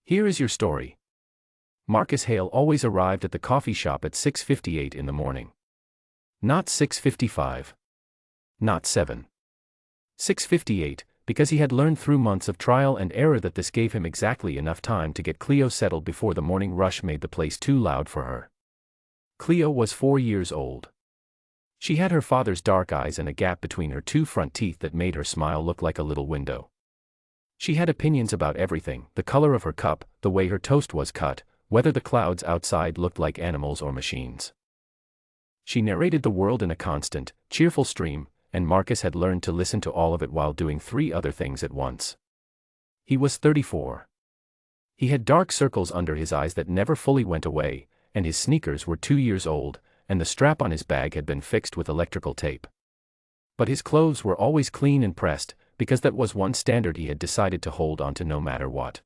Here is your story. Marcus Hale always arrived at the coffee shop at 6:58 in the morning. Not 6:55. Not 7. 6:58, because he had learned through months of trial and error that this gave him exactly enough time to get Cleo settled before the morning rush made the place too loud for her. Cleo was 4 years old. She had her father's dark eyes and a gap between her two front teeth that made her smile look like a little window. She had opinions about everything: the color of her cup, the way her toast was cut, whether the clouds outside looked like animals or machines. She narrated the world in a constant, cheerful stream, and Marcus had learned to listen to all of it while doing 3 other things at once. He was 34. He had dark circles under his eyes that never fully went away, and his sneakers were 2 years old, and the strap on his bag had been fixed with electrical tape. But his clothes were always clean and pressed, because that was one standard he had decided to hold on to no matter what.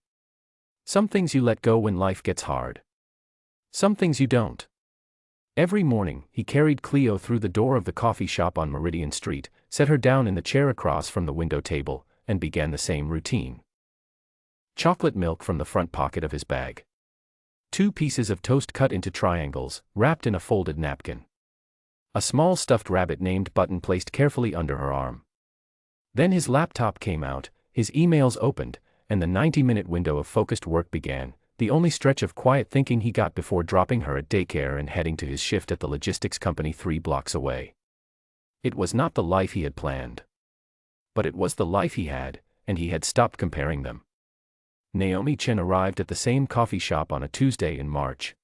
Some things you let go when life gets hard. Some things you don't. Every morning, he carried Cleo through the door of the coffee shop on Meridian Street, set her down in the chair across from the window table, and began the same routine. Chocolate milk from the front pocket of his bag. 2 pieces of toast cut into triangles, wrapped in a folded napkin. A small stuffed rabbit named Button placed carefully under her arm. Then his laptop came out, his emails opened, and the 90-minute window of focused work began, the only stretch of quiet thinking he got before dropping her at daycare and heading to his shift at the logistics company 3 blocks away. It was not the life he had planned. But it was the life he had, and he had stopped comparing them. Naomi Chen arrived at the same coffee shop on a Tuesday in March.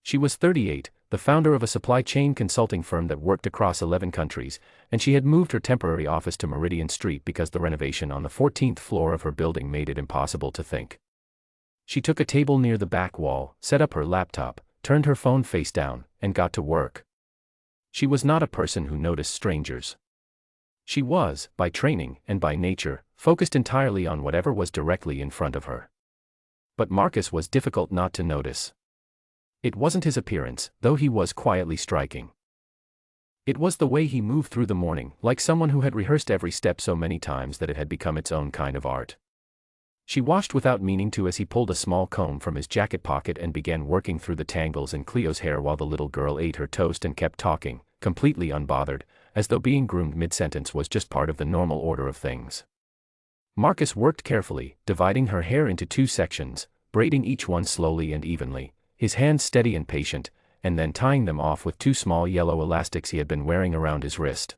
She was 38, the founder of a supply chain consulting firm that worked across 11 countries, and she had moved her temporary office to Meridian Street because the renovation on the 14th floor of her building made it impossible to think. She took a table near the back wall, set up her laptop, turned her phone face down, and got to work. She was not a person who noticed strangers. She was, by training and by nature, focused entirely on whatever was directly in front of her. But Marcus was difficult not to notice. It wasn't his appearance, though he was quietly striking. It was the way he moved through the morning, like someone who had rehearsed every step so many times that it had become its own kind of art. She watched without meaning to as he pulled a small comb from his jacket pocket and began working through the tangles in Cleo's hair while the little girl ate her toast and kept talking, completely unbothered, as though being groomed mid-sentence was just part of the normal order of things. Marcus worked carefully, dividing her hair into 2 sections, braiding each one slowly and evenly, his hands steady and patient, and then tying them off with 2 small yellow elastics he had been wearing around his wrist.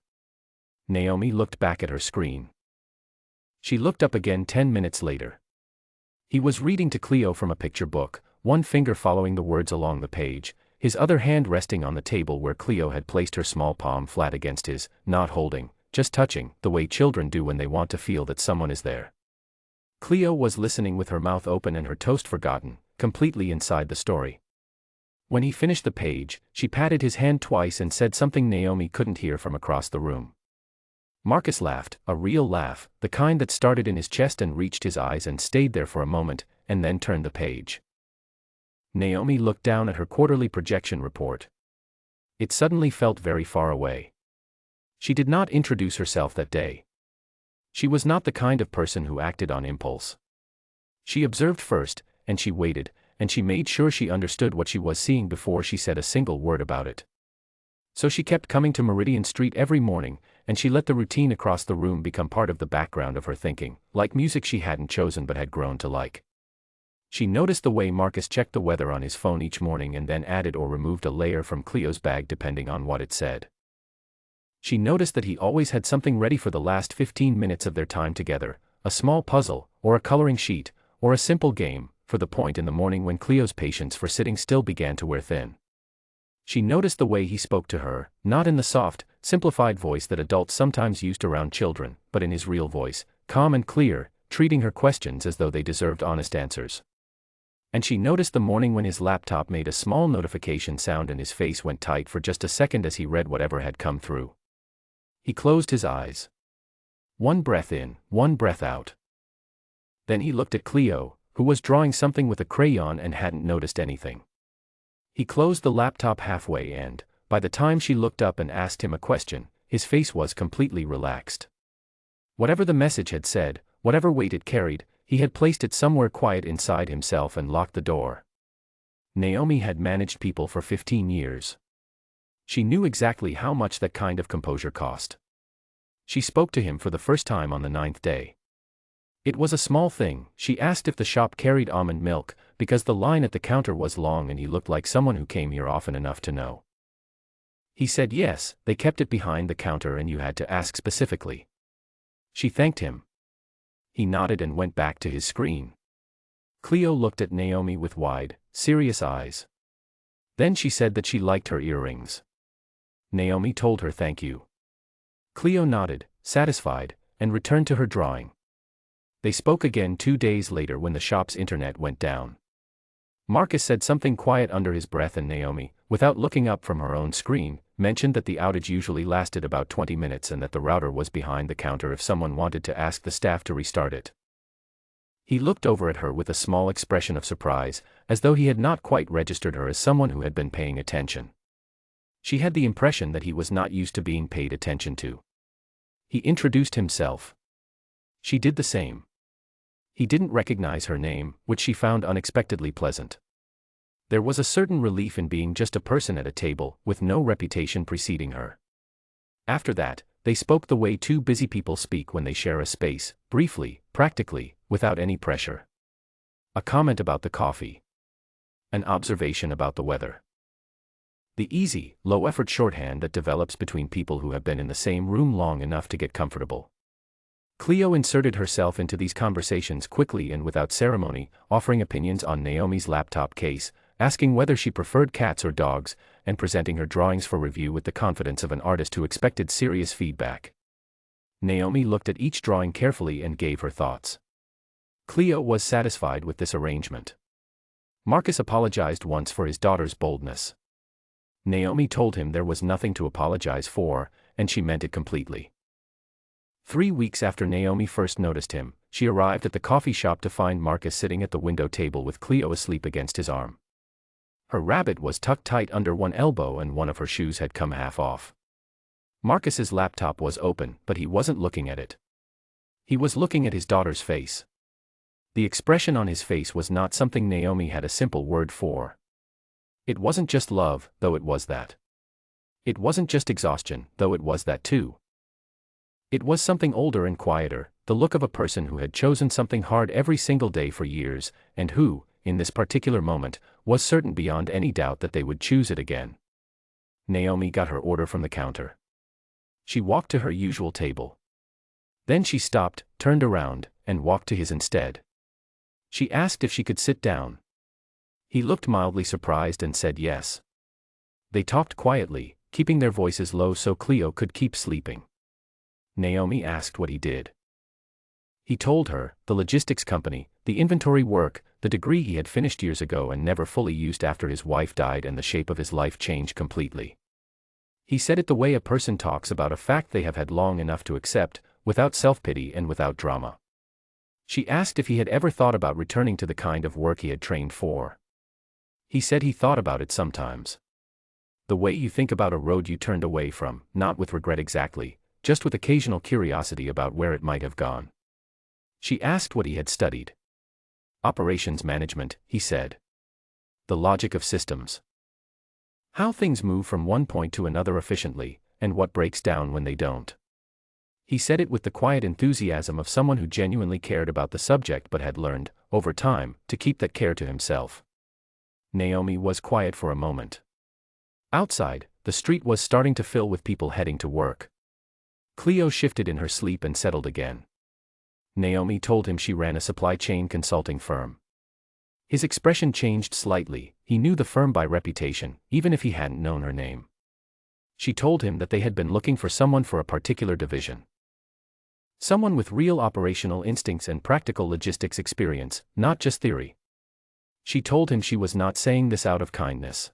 Naomi looked back at her screen. She looked up again 10 minutes later. He was reading to Cleo from a picture book, one finger following the words along the page, his other hand resting on the table where Cleo had placed her small palm flat against his, not holding, just touching, the way children do when they want to feel that someone is there. Cleo was listening with her mouth open and her toast forgotten, completely inside the story. When he finished the page, she patted his hand twice and said something Naomi couldn't hear from across the room. Marcus laughed, a real laugh, the kind that started in his chest and reached his eyes and stayed there for a moment, and then turned the page. Naomi looked down at her quarterly projection report. It suddenly felt very far away. She did not introduce herself that day. She was not the kind of person who acted on impulse. She observed first, and she waited, and she made sure she understood what she was seeing before she said a single word about it. So she kept coming to Meridian Street every morning, and she let the routine across the room become part of the background of her thinking, like music she hadn't chosen but had grown to like. She noticed the way Marcus checked the weather on his phone each morning and then added or removed a layer from Cleo's bag depending on what it said. She noticed that he always had something ready for the last 15 minutes of their time together, a small puzzle, or a coloring sheet, or a simple game, for the point in the morning when Cleo's patience for sitting still began to wear thin. She noticed the way he spoke to her, not in the soft, simplified voice that adults sometimes used around children, but in his real voice, calm and clear, treating her questions as though they deserved honest answers. And she noticed the morning when his laptop made a small notification sound and his face went tight for just a second as he read whatever had come through. He closed his eyes. 1 breath in, 1 breath out. Then he looked at Cleo, who was drawing something with a crayon and hadn't noticed anything. He closed the laptop halfway and, by the time she looked up and asked him a question, his face was completely relaxed. Whatever the message had said, whatever weight it carried, He had placed it somewhere quiet inside himself and locked the door. Naomi had managed people for 15 years. She knew exactly how much that kind of composure cost. She spoke to him for the first time on the 9th day. It was a small thing. She asked if the shop carried almond milk, because the line at the counter was long and he looked like someone who came here often enough to know. He said yes, they kept it behind the counter and you had to ask specifically. She thanked him. He nodded and went back to his screen. Cleo looked at Naomi with wide, serious eyes. Then she said that she liked her earrings. Naomi told her thank you. Cleo nodded, satisfied, and returned to her drawing. They spoke again 2 days later when the shop's internet went down. Marcus said something quiet under his breath and Naomi, without looking up from her own screen, mentioned that the outage usually lasted about 20 minutes and that the router was behind the counter if someone wanted to ask the staff to restart it. He looked over at her with a small expression of surprise, as though he had not quite registered her as someone who had been paying attention. She had the impression that he was not used to being paid attention to. He introduced himself. She did the same. He didn't recognize her name, which she found unexpectedly pleasant. There was a certain relief in being just a person at a table, with no reputation preceding her. After that, they spoke the way two busy people speak when they share a space, briefly, practically, without any pressure. A comment about the coffee. An observation about the weather. The easy, low-effort shorthand that develops between people who have been in the same room long enough to get comfortable. Cleo inserted herself into these conversations quickly and without ceremony, offering opinions on Naomi's laptop case, asking whether she preferred cats or dogs, and presenting her drawings for review with the confidence of an artist who expected serious feedback. Naomi looked at each drawing carefully and gave her thoughts. Cleo was satisfied with this arrangement. Marcus apologized once for his daughter's boldness. Naomi told him there was nothing to apologize for, and she meant it completely. 3 weeks after Naomi first noticed him, she arrived at the coffee shop to find Marcus sitting at the window table with Cleo asleep against his arm. Her rabbit was tucked tight under one elbow and one of her shoes had come half off. Marcus's laptop was open, but he wasn't looking at it. He was looking at his daughter's face. The expression on his face was not something Naomi had a simple word for. It wasn't just love, though it was that. It wasn't just exhaustion, though it was that too. It was something older and quieter, the look of a person who had chosen something hard every single day for years, and who, in this particular moment, was certain beyond any doubt that they would choose it again. Naomi got her order from the counter. She walked to her usual table. Then she stopped, turned around, and walked to his instead. She asked if she could sit down. He looked mildly surprised and said yes. They talked quietly, keeping their voices low so Cleo could keep sleeping. Naomi asked what he did. He told her, the logistics company, the inventory work, the degree he had finished years ago and never fully used after his wife died, and the shape of his life changed completely. He said it the way a person talks about a fact they have had long enough to accept, without self-pity and without drama. She asked if he had ever thought about returning to the kind of work he had trained for. He said he thought about it sometimes. The way you think about a road you turned away from, not with regret exactly, just with occasional curiosity about where it might have gone. She asked what he had studied. Operations management, he said. The logic of systems. How things move from one point to another efficiently, and what breaks down when they don't. He said it with the quiet enthusiasm of someone who genuinely cared about the subject but had learned, over time, to keep that care to himself. Naomi was quiet for a moment. Outside, the street was starting to fill with people heading to work. Cleo shifted in her sleep and settled again. Naomi told him she ran a supply chain consulting firm. His expression changed slightly. He knew the firm by reputation, even if he hadn't known her name. She told him that they had been looking for someone for a particular division. Someone with real operational instincts and practical logistics experience, not just theory. She told him she was not saying this out of kindness.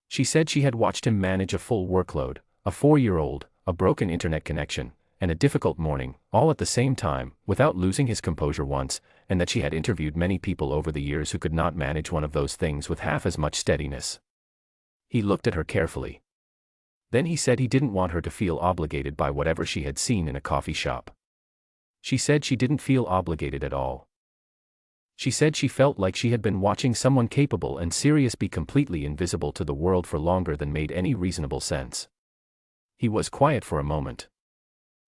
She said she had watched him manage a full workload, a 4-year-old, a broken internet connection, and a difficult morning, all at the same time, without losing his composure once, and that she had interviewed many people over the years who could not manage one of those things with half as much steadiness. He looked at her carefully. Then he said he didn't want her to feel obligated by whatever she had seen in a coffee shop. She said she didn't feel obligated at all. She said she felt like she had been watching someone capable and serious be completely invisible to the world for longer than made any reasonable sense. He was quiet for a moment.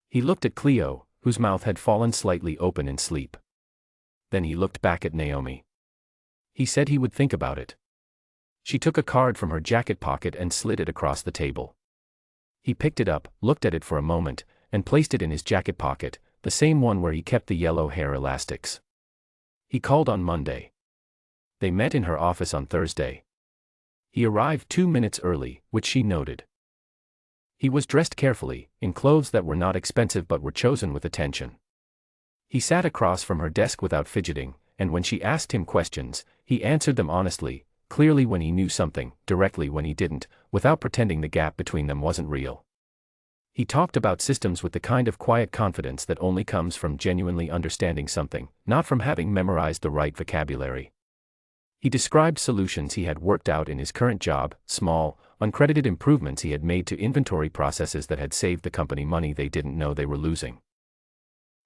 He looked at Cleo, whose mouth had fallen slightly open in sleep. Then he looked back at Naomi. He said he would think about it. She took a card from her jacket pocket and slid it across the table. He picked it up, looked at it for a moment, and placed it in his jacket pocket, the same one where he kept the yellow hair elastics. He called on Monday. They met in her office on Thursday. He arrived 2 minutes early, which she noted. He was dressed carefully, in clothes that were not expensive but were chosen with attention. He sat across from her desk without fidgeting, and when she asked him questions, he answered them honestly, clearly when he knew something, directly when he didn't, without pretending the gap between them wasn't real. He talked about systems with the kind of quiet confidence that only comes from genuinely understanding something, not from having memorized the right vocabulary. He described solutions he had worked out in his current job, small, uncredited improvements he had made to inventory processes that had saved the company money they didn't know they were losing.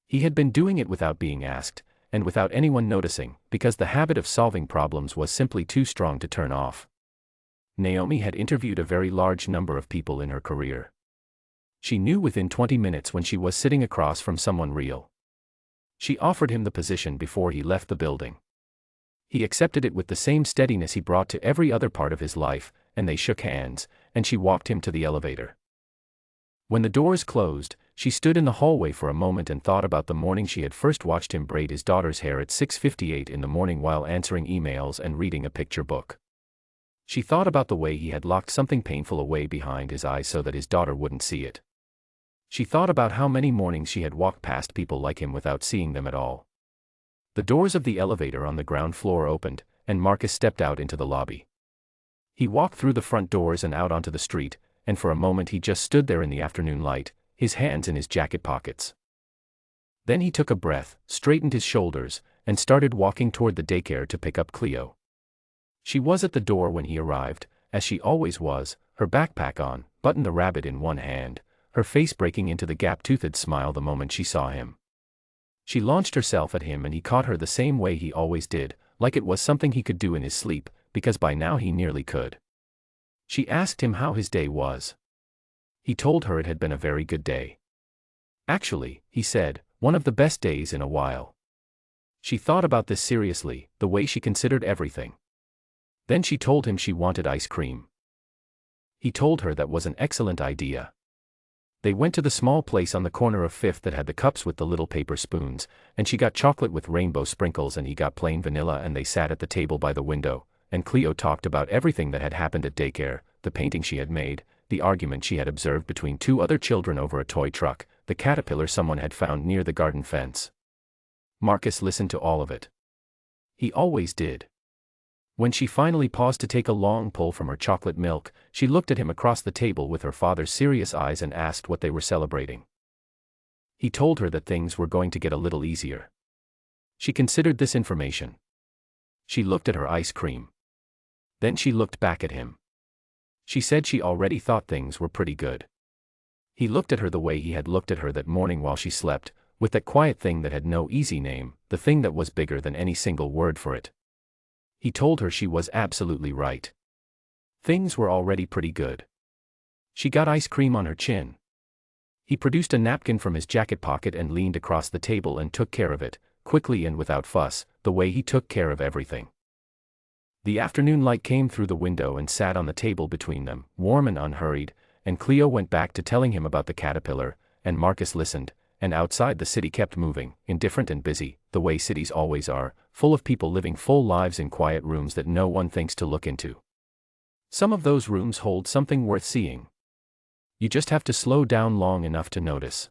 He had been doing it without being asked, and without anyone noticing, because the habit of solving problems was simply too strong to turn off. Naomi had interviewed a very large number of people in her career. She knew within 20 minutes when she was sitting across from someone real. She offered him the position before he left the building. He accepted it with the same steadiness he brought to every other part of his life, and they shook hands, and she walked him to the elevator. When the doors closed, she stood in the hallway for a moment and thought about the morning she had first watched him braid his daughter's hair at 6:58 in the morning while answering emails and reading a picture book. She thought about the way he had locked something painful away behind his eyes so that his daughter wouldn't see it. She thought about how many mornings she had walked past people like him without seeing them at all. The doors of the elevator on the ground floor opened, and Marcus stepped out into the lobby. He walked through the front doors and out onto the street, and for a moment he just stood there in the afternoon light, his hands in his jacket pockets. Then he took a breath, straightened his shoulders, and started walking toward the daycare to pick up Cleo. She was at the door when he arrived, as she always was, her backpack on, Button the rabbit in one hand, her face breaking into the gap-toothed smile the moment she saw him. She launched herself at him and he caught her the same way he always did, like it was something he could do in his sleep, because by now he nearly could. She asked him how his day was. He told her it had been a very good day. Actually, he said, one of the best days in a while. She thought about this seriously, the way she considered everything. Then she told him she wanted ice cream. He told her that was an excellent idea. They went to the small place on the corner of Fifth that had the cups with the little paper spoons, and she got chocolate with rainbow sprinkles and he got plain vanilla, and they sat at the table by the window, and Cleo talked about everything that had happened at daycare, the painting she had made, the argument she had observed between two other children over a toy truck, the caterpillar someone had found near the garden fence. Marcus listened to all of it. He always did. When she finally paused to take a long pull from her chocolate milk, she looked at him across the table with her father's serious eyes and asked what they were celebrating. He told her that things were going to get a little easier. She considered this information. She looked at her ice cream. Then she looked back at him. She said she already thought things were pretty good. He looked at her the way he had looked at her that morning while she slept, with that quiet thing that had no easy name, the thing that was bigger than any single word for it. He told her she was absolutely right. Things were already pretty good. She got ice cream on her chin. He produced a napkin from his jacket pocket and leaned across the table and took care of it, quickly and without fuss, the way he took care of everything. The afternoon light came through the window and sat on the table between them, warm and unhurried, and Cleo went back to telling him about the caterpillar, and Marcus listened, and outside the city kept moving, indifferent and busy, the way cities always are, full of people living full lives in quiet rooms that no one thinks to look into. Some of those rooms hold something worth seeing. You just have to slow down long enough to notice.